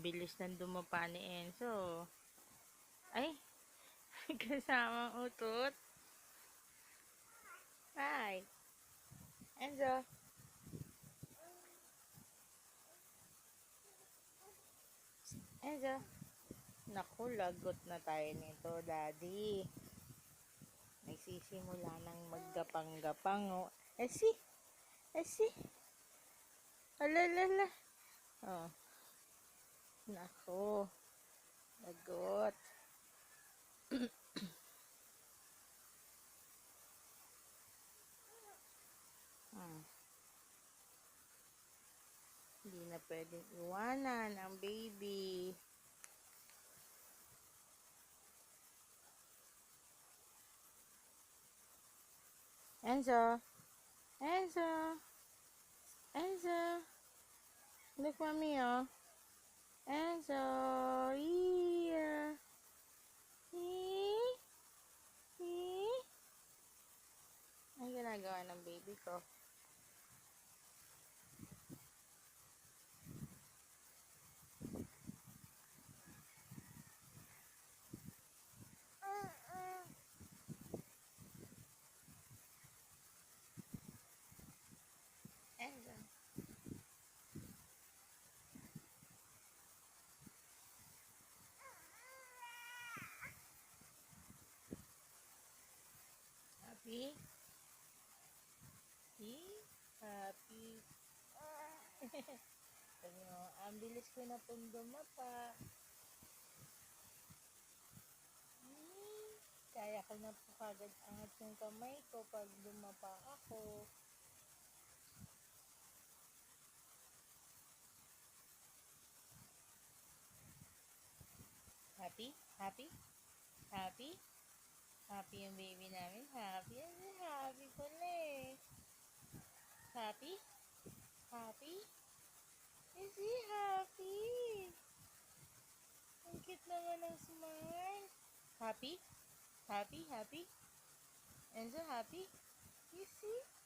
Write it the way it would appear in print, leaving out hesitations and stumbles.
bilis ng dumapa ni Enzo. Ay, kasamang utot. Hi, Enzo. Enzo. Naku, lagot na tayo nito, Daddy. Nagsisimula ng maggapang-gapang, oh. Esi, esi. Alalala. Oh, naku. Lagot. Hmm. Hindi na pwedeng iwanan ang baby. Enzo. Enzo. Enzo. Look, mommy, oh. Enzo. Yeah. Ang ginagawa ng baby ko. Enzo. Happy? Happy? Sabi mo, ang bilis ko na pong dumapa. Kaya ko na po kagad angat yung kamay ko pag dumapa ako. Happy? Happy? Happy? Happy yung baby namin? Happy? Happy pala eh. Happy? Happy? Is he happy? Ang cute naman ng smile. Happy? Happy? Happy? Enzo, happy? You see?